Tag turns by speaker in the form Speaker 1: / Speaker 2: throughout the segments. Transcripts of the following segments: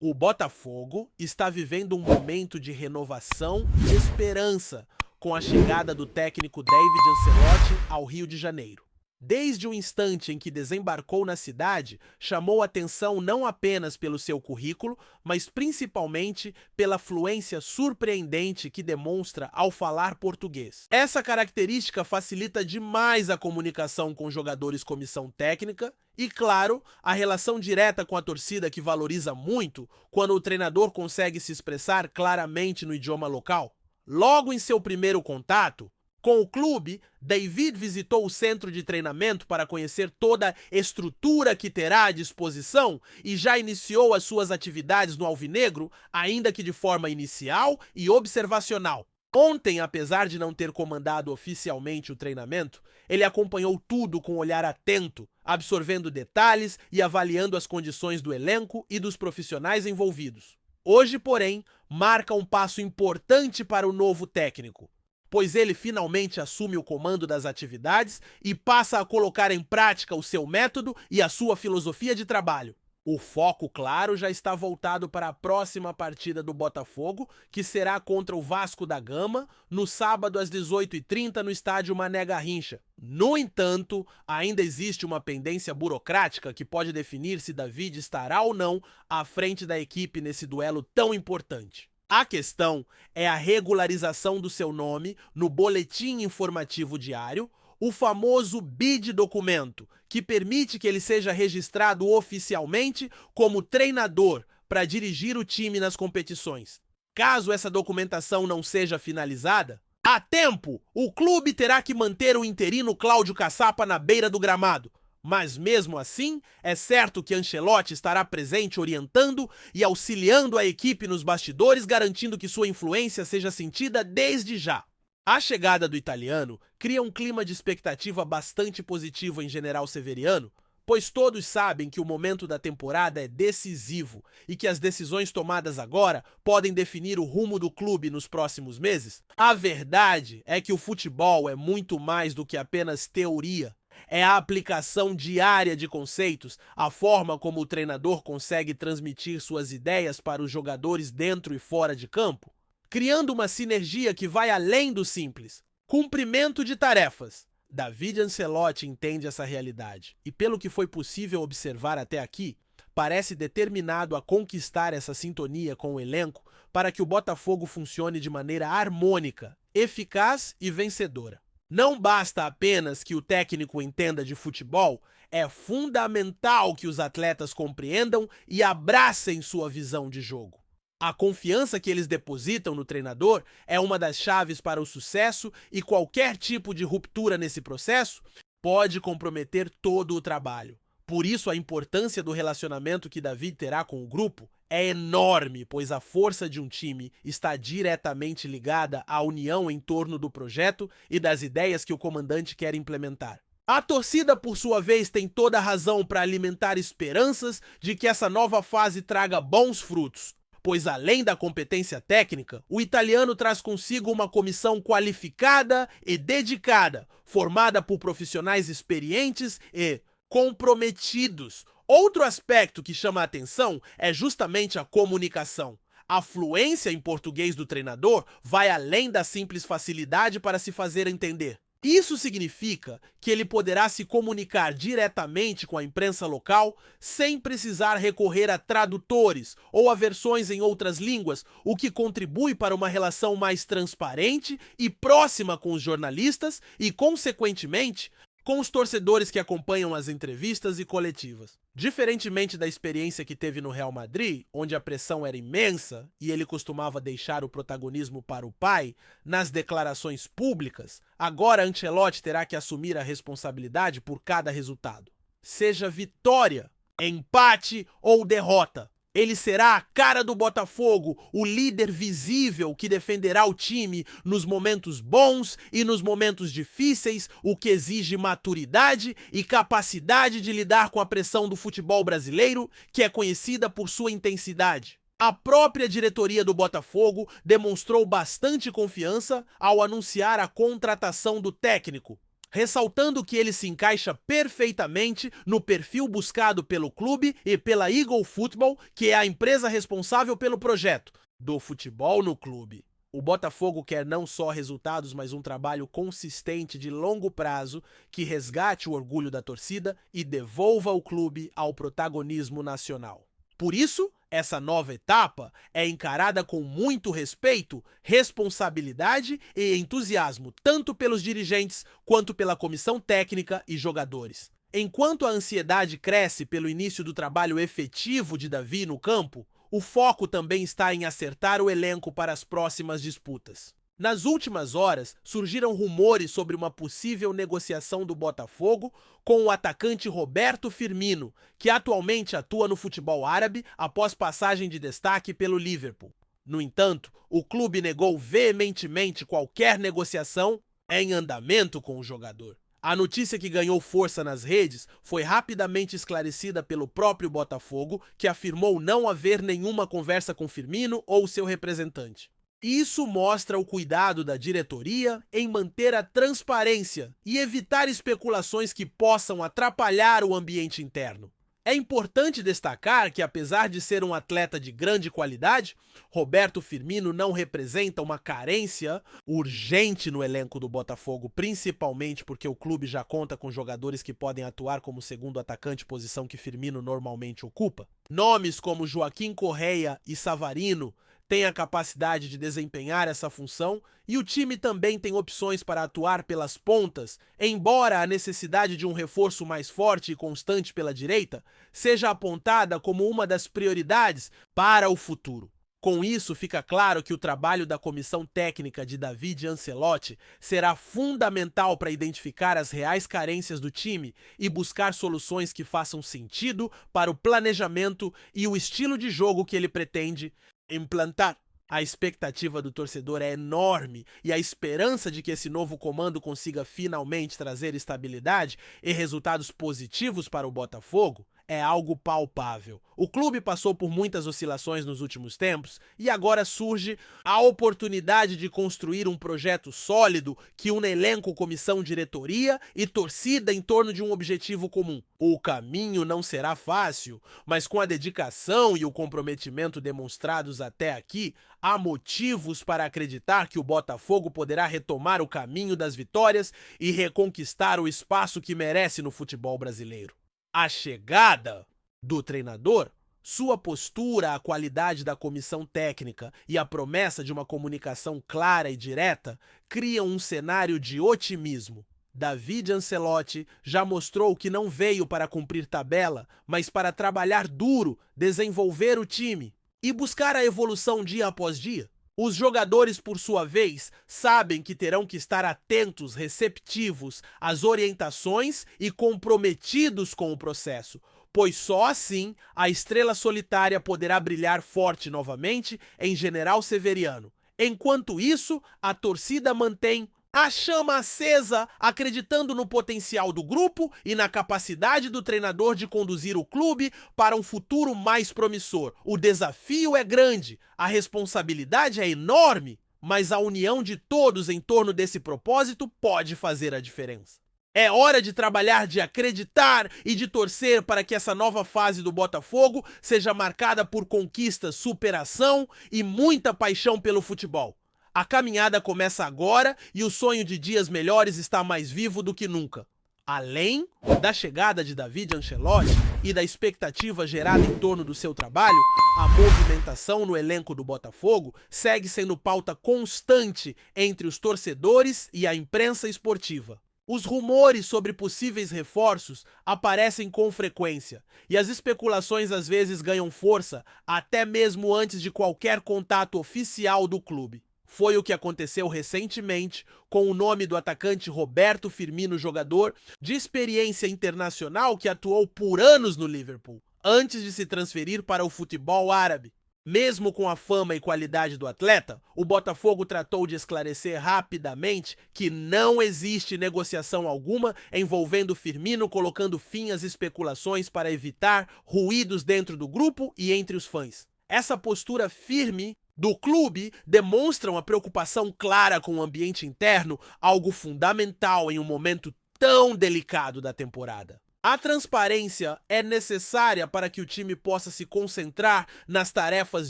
Speaker 1: O Botafogo está vivendo um momento de renovação e esperança com a chegada do técnico David Ancelotti ao Rio de Janeiro. Desde o instante em que desembarcou na cidade, chamou atenção não apenas pelo seu currículo, mas principalmente pela fluência surpreendente que demonstra ao falar português. Essa característica facilita demais a comunicação com jogadores, comissão técnica e, claro, a relação direta com a torcida, que valoriza muito quando o treinador consegue se expressar claramente no idioma local. Logo em seu primeiro contato com o clube, David visitou o centro de treinamento para conhecer toda a estrutura que terá à disposição e já iniciou as suas atividades no Alvinegro, ainda que de forma inicial e observacional. Ontem, apesar de não ter comandado oficialmente o treinamento, ele acompanhou tudo com um olhar atento, absorvendo detalhes e avaliando as condições do elenco e dos profissionais envolvidos. Hoje, porém, marca um passo importante para o novo técnico, pois ele finalmente assume o comando das atividades e passa a colocar em prática o seu método e a sua filosofia de trabalho. O foco, claro, já está voltado para a próxima partida do Botafogo, que será contra o Vasco da Gama, no sábado às 18h30 no estádio Mané Garrincha. No entanto, ainda existe uma pendência burocrática que pode definir se David estará ou não à frente da equipe nesse duelo tão importante. A questão é a regularização do seu nome no boletim informativo diário, o famoso BID documento, que permite que ele seja registrado oficialmente como treinador para dirigir o time nas competições. Caso essa documentação não seja finalizada, a tempo, o clube terá que manter o interino Cláudio Caçapa na beira do gramado. Mas mesmo assim, é certo que Ancelotti estará presente orientando e auxiliando a equipe nos bastidores, garantindo que sua influência seja sentida desde já. A chegada do italiano cria um clima de expectativa bastante positivo em General Severiano, pois todos sabem que o momento da temporada é decisivo e que as decisões tomadas agora podem definir o rumo do clube nos próximos meses. A verdade é que o futebol é muito mais do que apenas teoria. É a aplicação diária de conceitos, a forma como o treinador consegue transmitir suas ideias para os jogadores dentro e fora de campo, criando uma sinergia que vai além do simples cumprimento de tarefas. David Ancelotti entende essa realidade e, pelo que foi possível observar até aqui, parece determinado a conquistar essa sintonia com o elenco para que o Botafogo funcione de maneira harmônica, eficaz e vencedora. Não basta apenas que o técnico entenda de futebol, é fundamental que os atletas compreendam e abracem sua visão de jogo. A confiança que eles depositam no treinador é uma das chaves para o sucesso e qualquer tipo de ruptura nesse processo pode comprometer todo o trabalho. Por isso, a importância do relacionamento que David terá com o grupo é enorme, pois a força de um time está diretamente ligada à união em torno do projeto e das ideias que o comandante quer implementar. A torcida, por sua vez, tem toda a razão para alimentar esperanças de que essa nova fase traga bons frutos, pois além da competência técnica, o italiano traz consigo uma comissão qualificada e dedicada, formada por profissionais experientes e comprometidos. Outro aspecto que chama a atenção é justamente a comunicação. A fluência em português do treinador vai além da simples facilidade para se fazer entender. Isso significa que ele poderá se comunicar diretamente com a imprensa local sem precisar recorrer a tradutores ou a versões em outras línguas, o que contribui para uma relação mais transparente e próxima com os jornalistas e, consequentemente, com os torcedores que acompanham as entrevistas e coletivas. Diferentemente da experiência que teve no Real Madrid, onde a pressão era imensa e ele costumava deixar o protagonismo para o pai nas declarações públicas, agora Ancelotti terá que assumir a responsabilidade por cada resultado. Seja vitória, empate ou derrota, ele será a cara do Botafogo, o líder visível que defenderá o time nos momentos bons e nos momentos difíceis, o que exige maturidade e capacidade de lidar com a pressão do futebol brasileiro, que é conhecida por sua intensidade. A própria diretoria do Botafogo demonstrou bastante confiança ao anunciar a contratação do técnico. ressaltando que ele se encaixa perfeitamente no perfil buscado pelo clube e pela Eagle Football, que é a empresa responsável pelo projeto do futebol no clube. O Botafogo quer não só resultados, mas um trabalho consistente de longo prazo que resgate o orgulho da torcida e devolva o clube ao protagonismo nacional. Por isso, essa nova etapa é encarada com muito respeito, responsabilidade e entusiasmo, tanto pelos dirigentes quanto pela comissão técnica e jogadores. Enquanto a ansiedade cresce pelo início do trabalho efetivo de Davi no campo, o foco também está em acertar o elenco para as próximas disputas. Nas últimas horas, surgiram rumores sobre uma possível negociação do Botafogo com o atacante Roberto Firmino, que atualmente atua no futebol árabe após passagem de destaque pelo Liverpool. No entanto, o clube negou veementemente qualquer negociação em andamento com o jogador. A notícia, que ganhou força nas redes, foi rapidamente esclarecida pelo próprio Botafogo, que afirmou não haver nenhuma conversa com Firmino ou seu representante. Isso mostra o cuidado da diretoria em manter a transparência e evitar especulações que possam atrapalhar o ambiente interno. É importante destacar que, apesar de ser um atleta de grande qualidade, Roberto Firmino não representa uma carência urgente no elenco do Botafogo, principalmente porque o clube já conta com jogadores que podem atuar como segundo atacante, posição que Firmino normalmente ocupa. Nomes como Joaquim Correia e Savarino têm a capacidade de desempenhar essa função e o time também tem opções para atuar pelas pontas, embora a necessidade de um reforço mais forte e constante pela direita seja apontada como uma das prioridades para o futuro. Com isso, fica claro que o trabalho da comissão técnica de David Ancelotti será fundamental para identificar as reais carências do time e buscar soluções que façam sentido para o planejamento e o estilo de jogo que ele pretende implantar. A expectativa do torcedor é enorme e a esperança de que esse novo comando consiga finalmente trazer estabilidade e resultados positivos para o Botafogo é algo palpável. O clube passou por muitas oscilações nos últimos tempos e agora surge a oportunidade de construir um projeto sólido que une elenco, comissão, diretoria e torcida em torno de um objetivo comum. O caminho não será fácil, mas com a dedicação e o comprometimento demonstrados até aqui, há motivos para acreditar que o Botafogo poderá retomar o caminho das vitórias e reconquistar o espaço que merece no futebol brasileiro. A chegada do treinador, sua postura, a qualidade da comissão técnica e a promessa de uma comunicação clara e direta criam um cenário de otimismo. David Ancelotti já mostrou que não veio para cumprir tabela, mas para trabalhar duro, desenvolver o time e buscar a evolução dia após dia. Os jogadores, por sua vez, sabem que terão que estar atentos, receptivos às orientações e comprometidos com o processo, pois só assim a estrela solitária poderá brilhar forte novamente em General Severiano. Enquanto isso, a torcida mantém a chama acesa, acreditando no potencial do grupo e na capacidade do treinador de conduzir o clube para um futuro mais promissor. O desafio é grande, a responsabilidade é enorme, mas a união de todos em torno desse propósito pode fazer a diferença. É hora de trabalhar, de acreditar e de torcer para que essa nova fase do Botafogo seja marcada por conquistas, superação e muita paixão pelo futebol. A caminhada começa agora e o sonho de dias melhores está mais vivo do que nunca. Além da chegada de David Ancelotti e da expectativa gerada em torno do seu trabalho, a movimentação no elenco do Botafogo segue sendo pauta constante entre os torcedores e a imprensa esportiva. Os rumores sobre possíveis reforços aparecem com frequência e as especulações às vezes ganham força até mesmo antes de qualquer contato oficial do clube. Foi o que aconteceu recentemente com o nome do atacante Roberto Firmino, jogador de experiência internacional que atuou por anos no Liverpool, antes de se transferir para o futebol árabe. Mesmo com a fama e qualidade do atleta, o Botafogo tratou de esclarecer rapidamente que não existe negociação alguma envolvendo Firmino, colocando fim às especulações para evitar ruídos dentro do grupo e entre os fãs. Essa postura firme do clube demonstra uma preocupação clara com o ambiente interno, algo fundamental em um momento tão delicado da temporada. A transparência é necessária para que o time possa se concentrar nas tarefas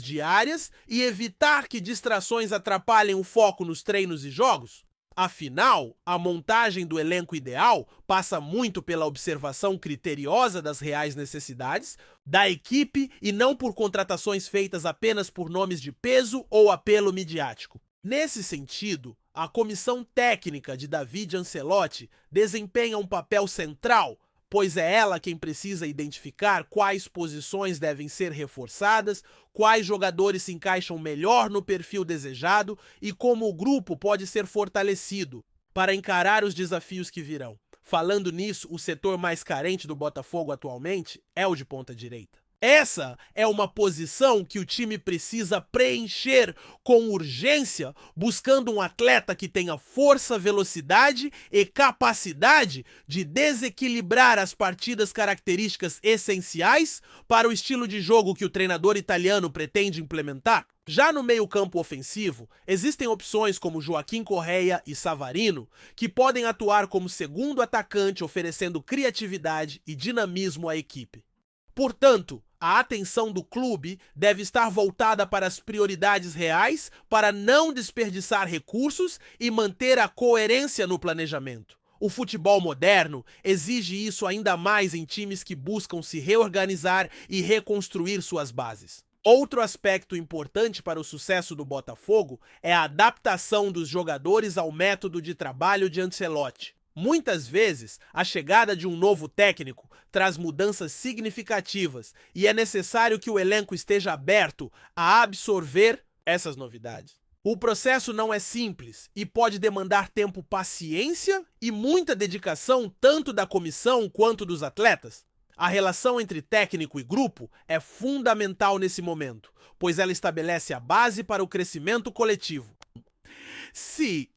Speaker 1: diárias e evitar que distrações atrapalhem o foco nos treinos e jogos? Afinal, a montagem do elenco ideal passa muito pela observação criteriosa das reais necessidades da equipe e não por contratações feitas apenas por nomes de peso ou apelo midiático. Nesse sentido, a comissão técnica de David Ancelotti desempenha um papel central, pois é ela quem precisa identificar quais posições devem ser reforçadas, quais jogadores se encaixam melhor no perfil desejado e como o grupo pode ser fortalecido para encarar os desafios que virão. Falando nisso, o setor mais carente do Botafogo atualmente é o de ponta-direita. Essa é uma posição que o time precisa preencher com urgência, buscando um atleta que tenha força, velocidade e capacidade de desequilibrar as partidas características essenciais para o estilo de jogo que o treinador italiano pretende implementar. Já no meio-campo ofensivo, existem opções como Joaquim Correia e Savarino, que podem atuar como segundo atacante, oferecendo criatividade e dinamismo à equipe. Portanto, a atenção do clube deve estar voltada para as prioridades reais para não desperdiçar recursos e manter a coerência no planejamento. O futebol moderno exige isso ainda mais em times que buscam se reorganizar e reconstruir suas bases. Outro aspecto importante para o sucesso do Botafogo é a adaptação dos jogadores ao método de trabalho de Ancelotti. Muitas vezes, a chegada de um novo técnico traz mudanças significativas e é necessário que o elenco esteja aberto a absorver essas novidades. O processo não é simples e pode demandar tempo, paciência e muita dedicação tanto da comissão quanto dos atletas. A relação entre técnico e grupo é fundamental nesse momento, pois ela estabelece a base para o crescimento coletivo. Se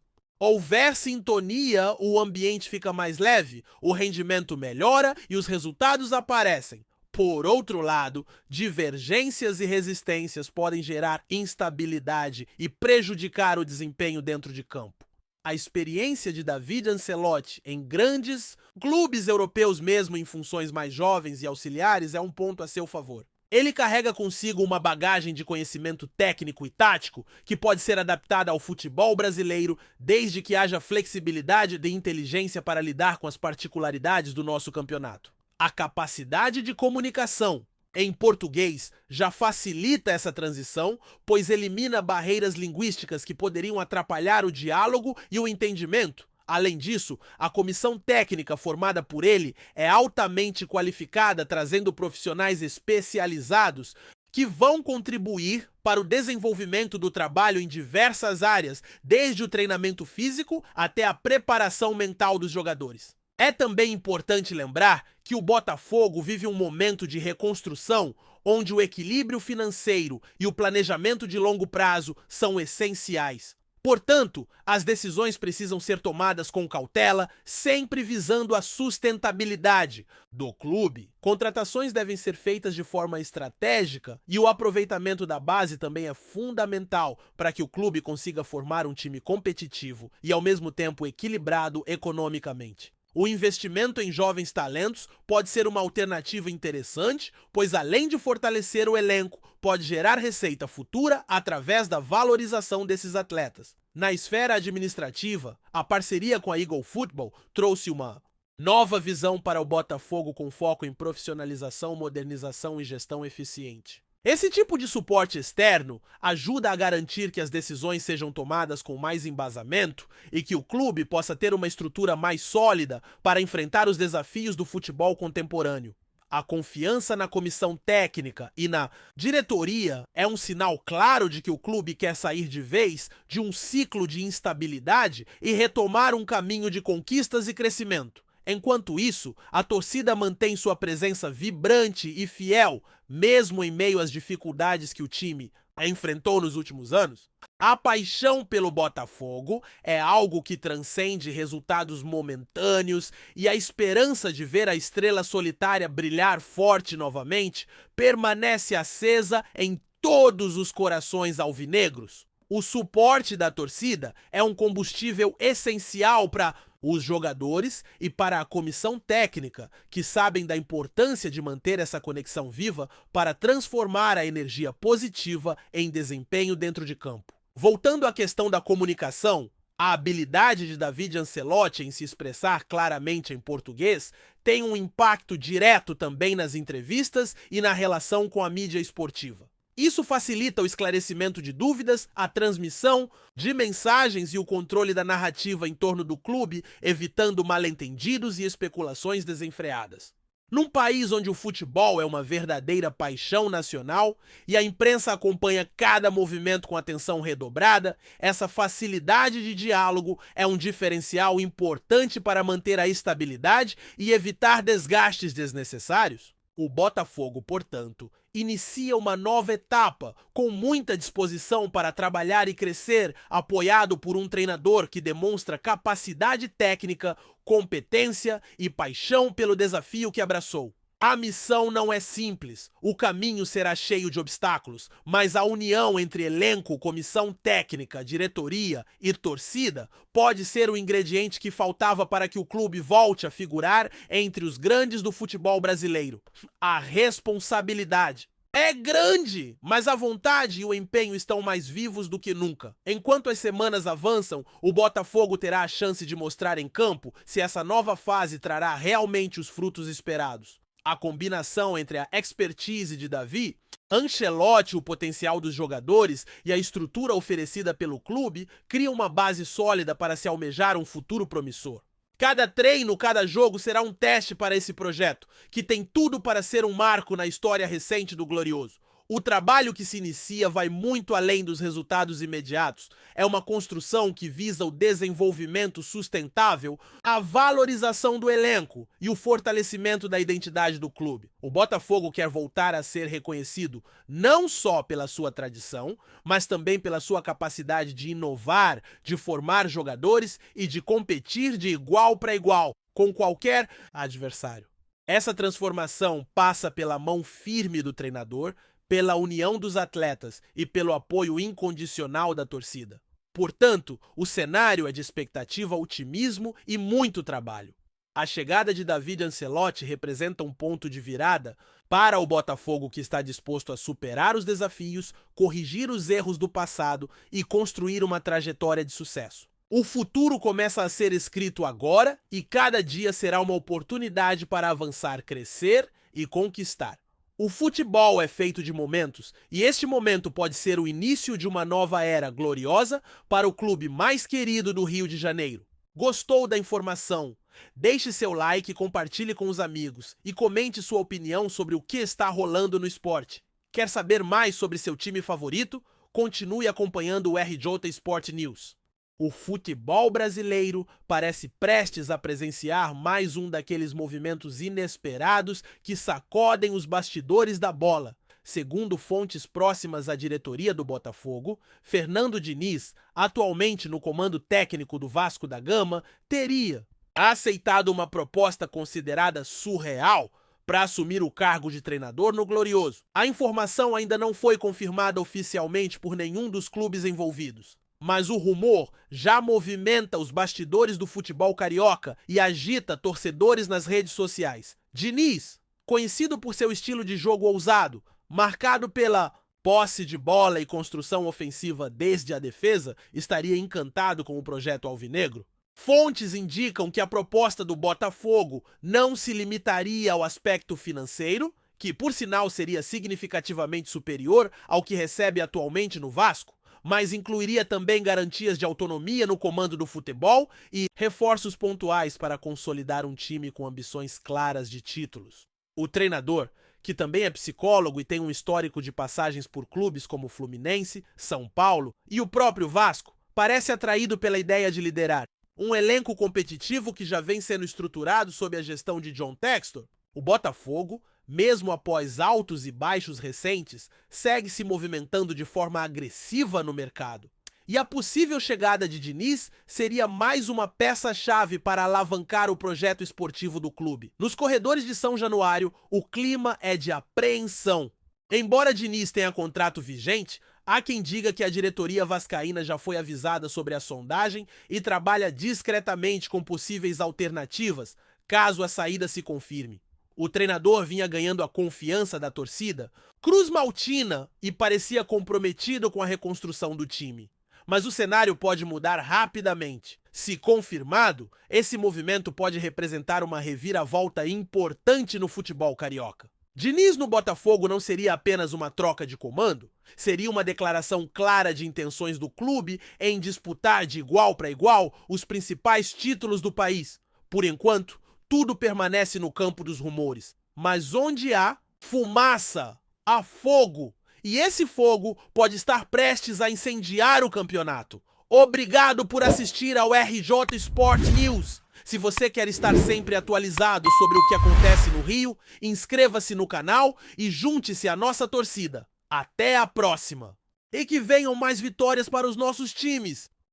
Speaker 1: houver sintonia, o ambiente fica mais leve, o rendimento melhora e os resultados aparecem. Por outro lado, divergências e resistências podem gerar instabilidade e prejudicar o desempenho dentro de campo. A experiência de David Ancelotti em grandes clubes europeus, mesmo em funções mais jovens e auxiliares, é um ponto a seu favor. Ele carrega consigo uma bagagem de conhecimento técnico e tático que pode ser adaptada ao futebol brasileiro desde que haja flexibilidade e inteligência para lidar com as particularidades do nosso campeonato. A capacidade de comunicação, em português, já facilita essa transição, pois elimina barreiras linguísticas que poderiam atrapalhar o diálogo e o entendimento. Além disso, a comissão técnica formada por ele é altamente qualificada, trazendo profissionais especializados que vão contribuir para o desenvolvimento do trabalho em diversas áreas, desde o treinamento físico até a preparação mental dos jogadores. É também importante lembrar que o Botafogo vive um momento de reconstrução onde o equilíbrio financeiro e o planejamento de longo prazo são essenciais. Portanto, as decisões precisam ser tomadas com cautela, sempre visando a sustentabilidade do clube. Contratações devem ser feitas de forma estratégica e o aproveitamento da base também é fundamental para que o clube consiga formar um time competitivo e, ao mesmo tempo, equilibrado economicamente. O investimento em jovens talentos pode ser uma alternativa interessante, pois além de fortalecer o elenco, pode gerar receita futura através da valorização desses atletas. Na esfera administrativa, a parceria com a Eagle Football trouxe uma nova visão para o Botafogo com foco em profissionalização, modernização e gestão eficiente. Esse tipo de suporte externo ajuda a garantir que as decisões sejam tomadas com mais embasamento e que o clube possa ter uma estrutura mais sólida para enfrentar os desafios do futebol contemporâneo. A confiança na comissão técnica e na diretoria é um sinal claro de que o clube quer sair de vez de um ciclo de instabilidade e retomar um caminho de conquistas e crescimento. Enquanto isso, a torcida mantém sua presença vibrante e fiel, mesmo em meio às dificuldades que o time enfrentou nos últimos anos. A paixão pelo Botafogo é algo que transcende resultados momentâneos e a esperança de ver a estrela solitária brilhar forte novamente permanece acesa em todos os corações alvinegros. O suporte da torcida é um combustível essencial para os jogadores e para a comissão técnica, que sabem da importância de manter essa conexão viva para transformar a energia positiva em desempenho dentro de campo. Voltando à questão da comunicação, a habilidade de David Ancelotti em se expressar claramente em português tem um impacto direto também nas entrevistas e na relação com a mídia esportiva. Isso facilita o esclarecimento de dúvidas, a transmissão de mensagens e o controle da narrativa em torno do clube, evitando mal-entendidos e especulações desenfreadas. Num país onde o futebol é uma verdadeira paixão nacional e a imprensa acompanha cada movimento com atenção redobrada, essa facilidade de diálogo é um diferencial importante para manter a estabilidade e evitar desgastes desnecessários. O Botafogo, portanto, inicia uma nova etapa com muita disposição para trabalhar e crescer, apoiado por um treinador que demonstra capacidade técnica, competência e paixão pelo desafio que abraçou. A missão não é simples, o caminho será cheio de obstáculos, mas a união entre elenco, comissão técnica, diretoria e torcida pode ser o ingrediente que faltava para que o clube volte a figurar entre os grandes do futebol brasileiro. A responsabilidade é grande, mas a vontade e o empenho estão mais vivos do que nunca. Enquanto as semanas avançam, o Botafogo terá a chance de mostrar em campo se essa nova fase trará realmente os frutos esperados. A combinação entre a expertise de Davi, Ancelotti, o potencial dos jogadores e a estrutura oferecida pelo clube cria uma base sólida para se almejar um futuro promissor. Cada treino, cada jogo será um teste para esse projeto, que tem tudo para ser um marco na história recente do Glorioso. O trabalho que se inicia vai muito além dos resultados imediatos. É uma construção que visa o desenvolvimento sustentável, a valorização do elenco e o fortalecimento da identidade do clube. O Botafogo quer voltar a ser reconhecido não só pela sua tradição, mas também pela sua capacidade de inovar, de formar jogadores e de competir de igual para igual com qualquer adversário. Essa transformação passa pela mão firme do treinador, pela união dos atletas e pelo apoio incondicional da torcida. Portanto, o cenário é de expectativa, otimismo e muito trabalho. A chegada de David Ancelotti representa um ponto de virada para o Botafogo, que está disposto a superar os desafios, corrigir os erros do passado e construir uma trajetória de sucesso. O futuro começa a ser escrito agora e cada dia será uma oportunidade para avançar, crescer e conquistar. O futebol é feito de momentos, e este momento pode ser o início de uma nova era gloriosa para o clube mais querido do Rio de Janeiro. Gostou da informação? Deixe seu like, compartilhe com os amigos e comente sua opinião sobre o que está rolando no esporte. Quer saber mais sobre seu time favorito? Continue acompanhando o RJ Sport News. O futebol brasileiro parece prestes a presenciar mais um daqueles movimentos inesperados que sacodem os bastidores da bola. Segundo fontes próximas à diretoria do Botafogo, Fernando Diniz, atualmente no comando técnico do Vasco da Gama, teria aceitado uma proposta considerada surreal para assumir o cargo de treinador no Glorioso. A informação ainda não foi confirmada oficialmente por nenhum dos clubes envolvidos. Mas o rumor já movimenta os bastidores do futebol carioca e agita torcedores nas redes sociais. Diniz, conhecido por seu estilo de jogo ousado, marcado pela posse de bola e construção ofensiva desde a defesa, estaria encantado com o projeto alvinegro? Fontes indicam que a proposta do Botafogo não se limitaria ao aspecto financeiro, que por sinal seria significativamente superior ao que recebe atualmente no Vasco, mas incluiria também garantias de autonomia no comando do futebol e reforços pontuais para consolidar um time com ambições claras de títulos. O treinador, que também é psicólogo e tem um histórico de passagens por clubes como Fluminense, São Paulo e o próprio Vasco, parece atraído pela ideia de liderar um elenco competitivo que já vem sendo estruturado sob a gestão de John Textor. O Botafogo, mesmo após altos e baixos recentes, segue se movimentando de forma agressiva no mercado. E a possível chegada de Diniz seria mais uma peça-chave para alavancar o projeto esportivo do clube. Nos corredores de São Januário, o clima é de apreensão. Embora Diniz tenha contrato vigente, Há quem diga que a diretoria vascaína já foi avisada sobre a sondagem e trabalha discretamente com possíveis alternativas, caso a saída se confirme. O treinador vinha ganhando a confiança da torcida, Cruz Maltina, e parecia comprometido com a reconstrução do time. Mas o cenário pode mudar rapidamente. Se confirmado, esse movimento pode representar uma reviravolta importante no futebol carioca. Diniz no Botafogo não seria apenas uma troca de comando? Seria uma declaração clara de intenções do clube em disputar de igual para igual os principais títulos do país. Por enquanto, tudo permanece no campo dos rumores. Mas onde há fumaça, há fogo. E esse fogo pode estar prestes a incendiar o campeonato. Obrigado por assistir ao RJ Sport News. Se você quer estar sempre atualizado sobre o que acontece no Rio, inscreva-se no canal e junte-se à nossa torcida. Até a próxima! E que venham mais vitórias para os nossos times!